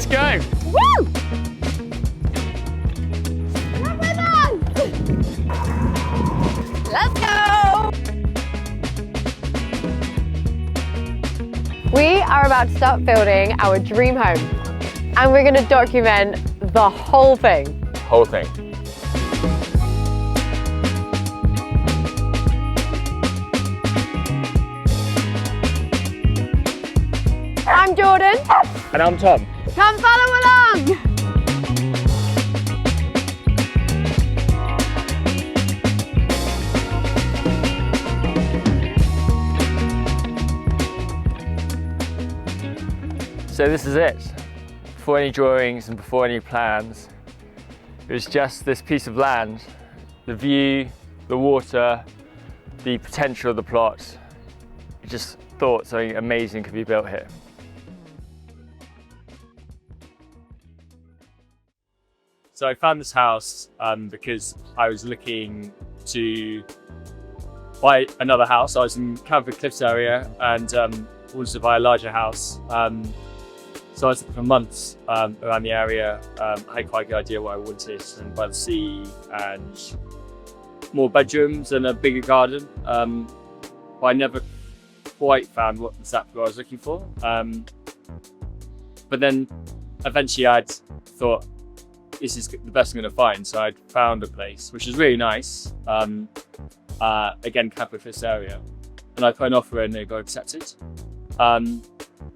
go. Woo! Come with us! Let's go! We are about to start building our dream home, and we're going to document the whole thing. Whole thing. I'm Jordan. And I'm Tom. Come follow along. So this is it. Before any drawings and before any plans, it was just this piece of land, the view, the water, the potential of the plot. I just thought something amazing could be built here. So I found this house because I was looking to buy another house. I was in Camford Cliffs area and wanted to buy a larger house. So I was looking for months around the area. I had quite a good idea what I wanted, and by the sea and more bedrooms and a bigger garden. But I never quite found exactly what I was looking for. But then eventually I'd thought, this is the best I'm going to find. So I'd found a place which is really nice. Again, Camford Cliffs area, and I put an offer in and it got accepted.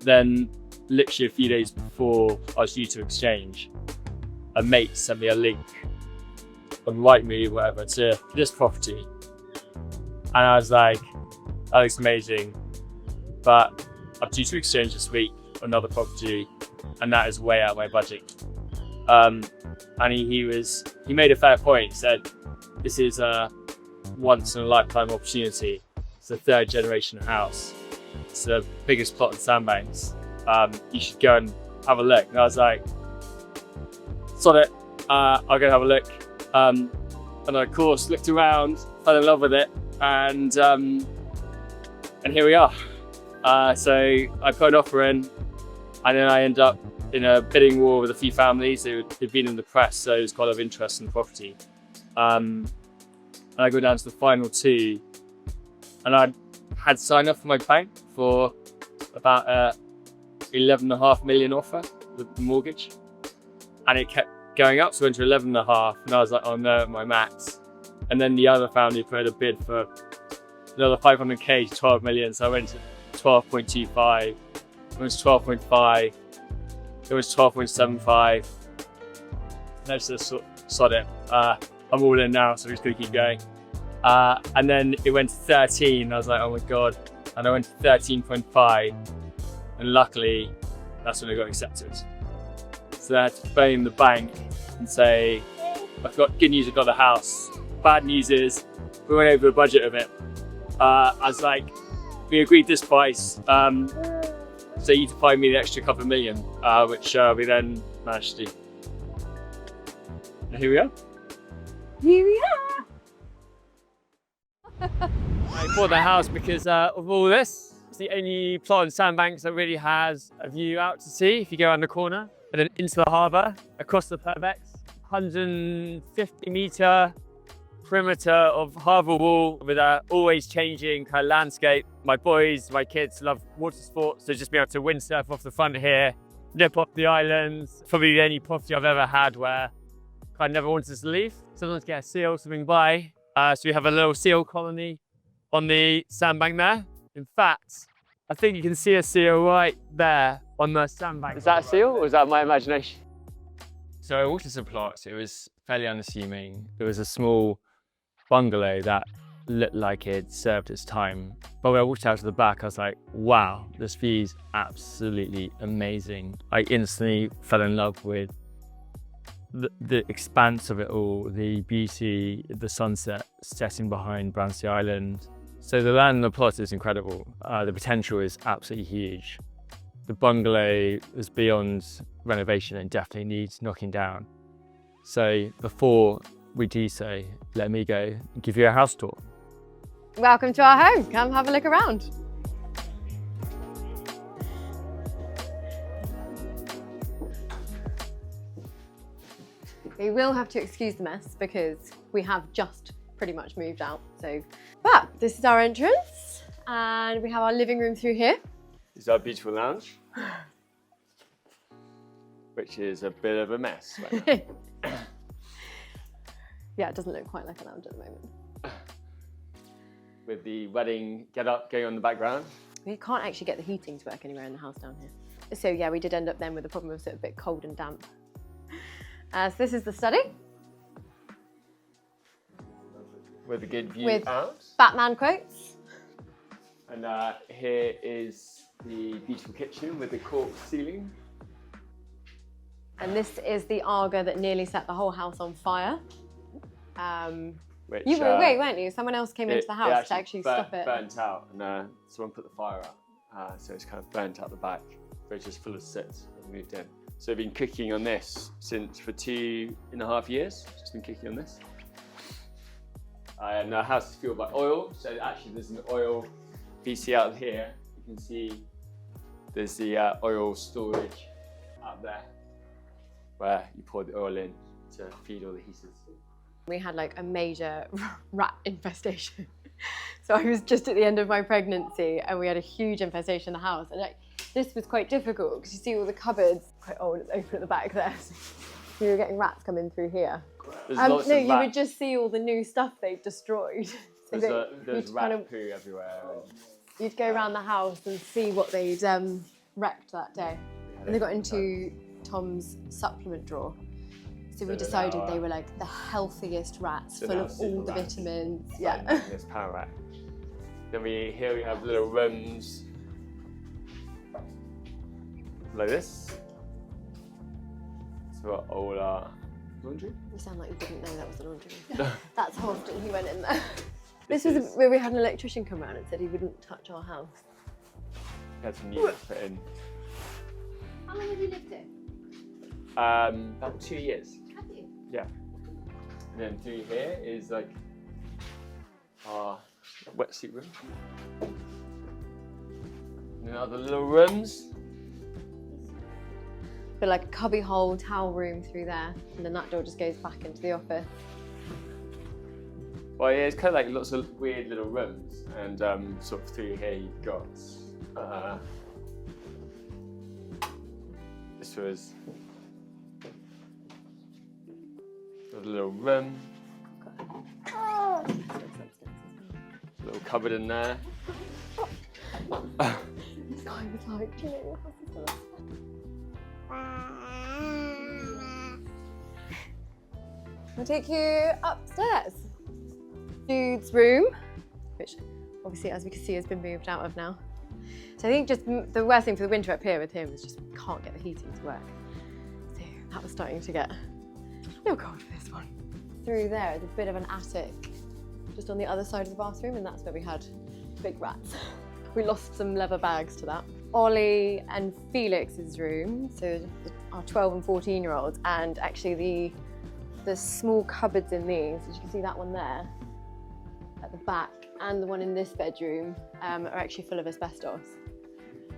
Then literally a few days before I was due to exchange, a mate sent me a link on Rightmove or whatever to this property, and I was like, that looks amazing, but I'm due to exchange this week on another property and that is way out of my budget. And he made a fair point. He said, this is a once in a lifetime opportunity. It's a third generation house. It's the biggest plot in Sandbanks. You should go and have a look. And I was like, sod it, I'll go have a look. And I, of course, looked around, fell in love with it, and here we are. So I put an offer in, and then I ended up in a bidding war with a few families who'd been in the press, so there was quite a lot of interest in the property. And I go down to the final two, and I had signed up for my bank for about 11.5 million offer, the mortgage, and it kept going up, so I went to 11.5, and I was like, oh no, my max. And then the other family put a bid for another 500k to 12 million, so I went to 12.25, it was 12.5, it was 12.75, and I just sod it. I'm all in now, so I'm just gonna keep going. And then it went to 13, I was like, oh my God, and I went to 13.5, and luckily, that's when I got accepted. So I had to phone the bank and say, I've got good news, I've got the house. Bad news is, we went over the budget of it. I was like, we agreed this price, so you need to find me the extra couple of million, which we then managed to do. And here we are. Here we are. I bought the house because of all this. It's the only plot in Sandbanks that really has a view out to sea if you go around the corner, and then into the harbour, across the Pervex. 150-metre perimeter of harbour wall with an always changing kind of landscape. My boys, my kids love water sports, so just being able to windsurf off the front here, nip off the islands. Probably the only property I've ever had where I never wanted to leave. Sometimes get a seal swimming by. So we have a little seal colony on the sandbank there. In fact, I think you can see a seal right there on the sandbank. Is that a seal or is that my imagination? So I walked into the plot, it was fairly unassuming. There was a small bungalow that looked like it served its time. But when I walked out to the back, I was like, wow, this view's absolutely amazing. I instantly fell in love with the expanse of it all, the beauty, the sunset setting behind Brandsea Island. So the land and the plot is incredible. The potential is absolutely huge. The bungalow is beyond renovation and definitely needs knocking down. So before we do so, let me go and give you a house tour. Welcome to our home. Come have a look around. We will have to excuse the mess because we have just pretty much moved out. But this is our entrance and we have our living room through here. This is our beautiful lounge, which is a bit of a mess right now. Yeah, it doesn't look quite like a lounge at the moment. With the wedding get-up going on in the background. We can't actually get the heating to work anywhere in the house down here. So yeah, we did end up then with the problem of sort of a bit cold and damp. So this is the study. With a good view with out. Batman quotes. And here is the beautiful kitchen with the cork ceiling. And this is the Arga that nearly set the whole house on fire. Which, you were away, weren't you? Someone else came into the house to actually stop it. Burnt out, and someone put the fire out, so it's kind of burnt out the back. But it's just full of soot and moved in. So I've been cooking on this for 2.5 years. Just been cooking on this. And the house is fueled by oil, so actually there's an oil. If you see out here, you can see there's the oil storage out there, where you pour the oil in to feed all the heaters. We had like a major rat infestation. So I was just at the end of my pregnancy and we had a huge infestation in the house. And this was quite difficult because you see all the cupboards, quite old, it's open at the back there. So you were getting rats coming through here. No, you would just see all the new stuff they've destroyed. So there's rat poo everywhere. You'd go around the house and see what they'd wrecked that day. And they got into Tom's supplement drawer. So we decided they were like the healthiest rats, full of all the vitamins. Yeah. This power rat. Then here we have little rooms like this. So all our laundry. You sound like you didn't know that was the laundry room. That's how often he went in there. This was where we had an electrician come around and said he wouldn't touch our house. We had some units put in. How long have you lived here? About 2 years. Have you? Yeah. And then through here is like our wetsuit room. And then other little rooms. But like a cubby hole, towel room through there, and then that door just goes back into the office. Well, yeah, it's kind of like lots of weird little rooms, and sort of through here you've got this was a little room, a little cupboard in there. This guy was like, do you know your house is full of... I'll take you upstairs. Dude's room, which obviously, as we can see, has been moved out of now. So I think just the worst thing for the winter up here with him is just we can't get the heating to work. So that was starting to get a little cold for this one. Through there is a bit of an attic, just on the other side of the bathroom, and that's where we had big rats. We lost some leather bags to that. Ollie and Felix's room, so our 12 and 14-year-olds, and actually the small cupboards in these, as you can see that one there, at the back, and the one in this bedroom are actually full of asbestos.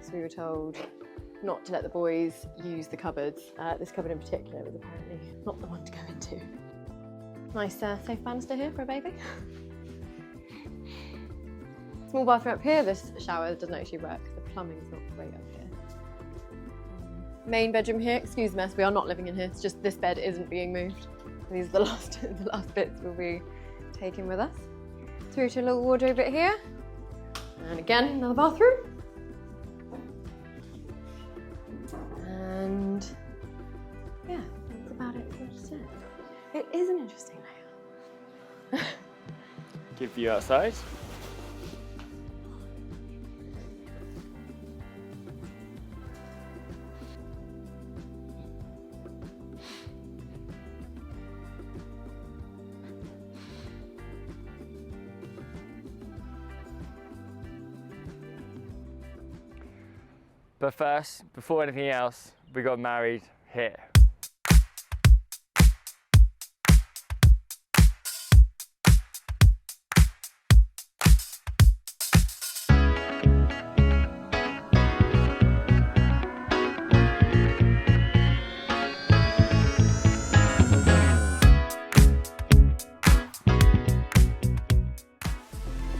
So we were told not to let the boys use the cupboards. This cupboard in particular was apparently not the one to go into. Nice safe banister here for a baby. Small bathroom up here. This shower doesn't actually work. The plumbing's not great up here. Main bedroom here. Excuse the mess. We are not living in here. It's just this bed isn't being moved. These are the last bits we'll be taking with us. Through to a little wardrobe bit here. And again, another bathroom. And yeah, that's about it for today. It is an interesting layout. Good view outside. But first, before anything else, we got married here.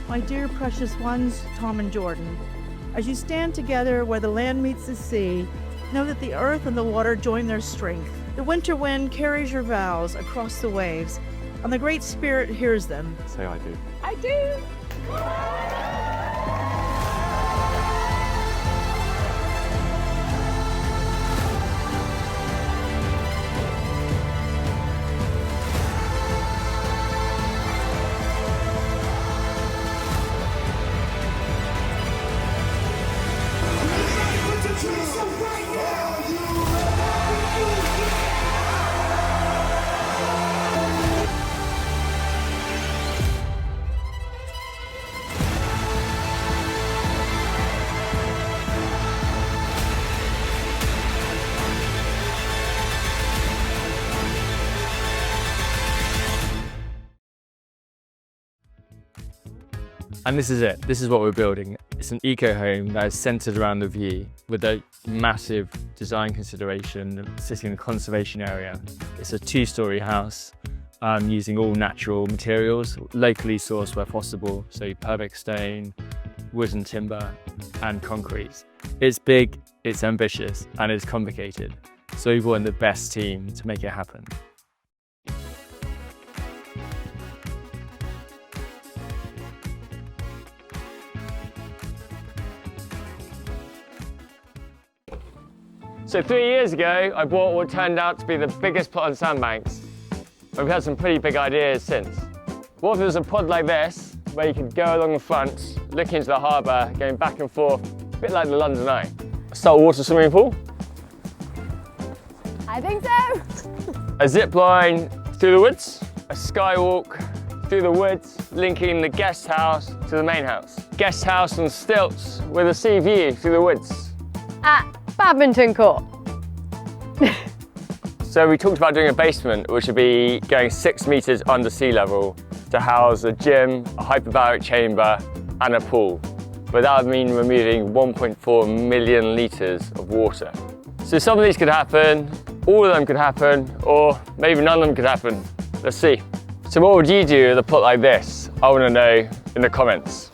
My dear precious ones, Tom and Jordan, as you stand together where the land meets the sea, know that the earth and the water join their strength. The winter wind carries your vows across the waves, and the Great Spirit hears them. Say I do. I do. And this is it. This is what we're building. It's an eco home that is centered around the view with a massive design consideration sitting in a conservation area. It's a 2-story house using all natural materials, locally sourced where possible. So perfect stone, wood and timber, and concrete. It's big, it's ambitious, and it's complicated. So we've brought in the best team to make it happen. So 3 years ago, I bought what turned out to be the biggest plot on Sandbanks. We've had some pretty big ideas since. What if there was a pod like this, where you could go along the front, look into the harbour, going back and forth, a bit like the London Eye. A saltwater swimming pool. I think so. A zip line through the woods. A skywalk through the woods, linking the guest house to the main house. Guest house on stilts with a sea view through the woods. At badminton court. So we talked about doing a basement, which would be going 6 meters under sea level to house a gym, a hyperbaric chamber, and a pool. But that would mean removing 1.4 million liters of water. So some of these could happen, all of them could happen, or maybe none of them could happen. Let's see. So what would you do with a plot like this? I want to know in the comments.